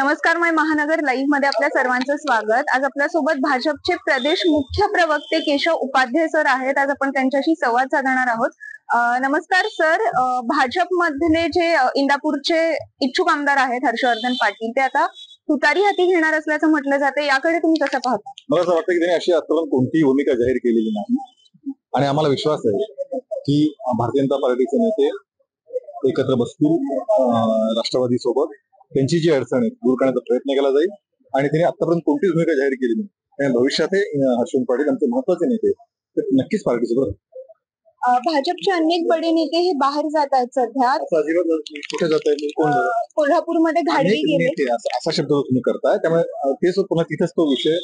नमस्कार, मैं महानगर लाईव्ह मध्ये आपल्या सर्वांचं स्वागत। आज आपल्या सोबत भाजपचे प्रदेश मुख्य प्रवक्ते केशव उपाध्याय सर आहेत। आज आपण त्यांच्याशी संवाद साधणार आहोत। नमस्कार सर, भाजप मधले जे इंदापूरचे इच्छुक आमदार आहेत हर्षवर्धन पाटील, ते आता तुतारी हाती घेणार असल्याचं म्हटलं जाते, याकडे तुम्ही कसं पाहता? मला असं वाटतं की त्यांनी अशी आतापर्यंत कोणतीही भूमिका जाहीर केलेली नाही आणि आम्हाला विश्वास आहे की भारतीय जनता पार्टीचे नेते एकत्र बसतील राष्ट्रवादी सोबत, त्यांची जी अडचण आहे दूर करण्याचा प्रयत्न केला जाईल आणि त्यांनी आतापर्यंत कोणतीच भूमिका जाहीर केली नाही आणि भविष्यात हर्षवर्धन पाटील आमचे महत्वाचे नेते ते नक्कीच पार्टीसोबत। भाजपचे अनेक बडे नेते हे बाहेर जात आहेत सध्या, कुठे जात आहे, कोण कोल्हापूरमध्ये घाडवी गेले असा शब्द तुम्ही करताय, त्यामुळे तेच पुन्हा तिथेच तो विषय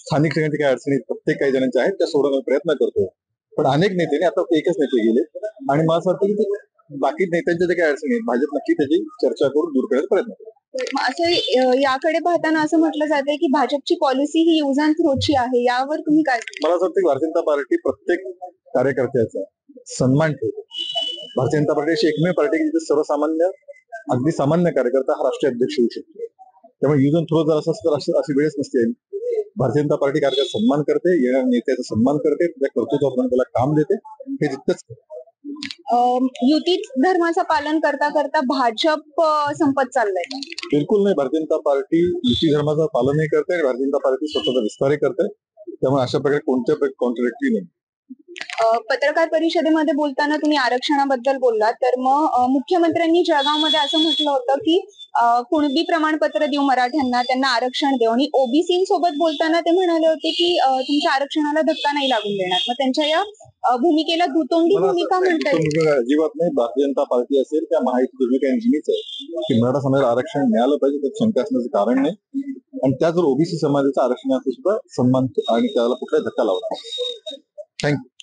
स्थानिक सगळ्यांची काही अडचणी प्रत्येक काही जणांच्या आहेत त्या सोडवण्याचा प्रयत्न करतोय, पण अनेक नेते आता एकच नेते गेले आणि मला असं वाटतं की बाकी नेत्यांच्या जे काही अडचणी आहेत भाजप नक्की त्याची चर्चा करून दूर करण्याचा प्रयत्न करेल। असं याकडे पाहताना असं म्हटलं जाते की भाजपची पॉलिसी ही यूज अँड थ्रोची आहे, यावर तुम्ही काय? मला असं वाटतं की भारतीय जनता पार्टी प्रत्येक कार्यकर्त्याचा सन्मान ठेवते। भारतीय जनता पार्टी अशी एकमेव पार्टी जिथे सर्वसामान्य अगदी सामान्य कार्यकर्ता हा राष्ट्रीय अध्यक्ष होऊ शकतो, त्यामुळे यूज अँड थ्रो जर असं अशी वेळच नसते। भारतीय जनता पार्टी कार्यकर्ता सन्मान करते, येणाऱ्या नेत्याचा सन्मान करते, त्या कर्तृत्वाप्रमाणे त्याला काम देते, हे जितकंच युती धर्माचं पालन करता करता भाजप संपत चाललंय? बिलकुल नाही, भारतीय जनता पार्टी युती धर्माचं पालनही करते आणि भारतीय जनता पार्टी स्वतःचा विस्तारही करते, त्यामुळे अशा प्रकारे कोणत्या कॉन्ट्रडिक्टरी नाही। पत्रकार परिषदेमध्ये बोलताना तुम्ही आरक्षणाबद्दल बोललात, तर मग मुख्यमंत्र्यांनी जळगावमध्ये असं म्हटलं होतं की कुणबी प्रमाणपत्र देऊ मराठ्यांना, त्यांना आरक्षण देऊ, आणि ओबीसी सोबत बोलताना ते म्हणाले होते की तुमच्या आरक्षणाला धक्का नाही लागून देणार। मग त्यांच्या या भूमिकेला दुतोंडी भूमिका म्हणता येईल? अजिबात नाही, भारतीय जनता पार्टी असेल त्या महायुती भूमिका नेहमीच आहे की मराठा समाजाला आरक्षण मिळालं पाहिजे, त्यात शंका असण्याचं कारण नाही, आणि त्या जर ओबीसी समाजाच्या आरक्षणाचा सुद्धा सन्मान आणि त्याला कुठलाही धक्का लावणार। थँक्यू।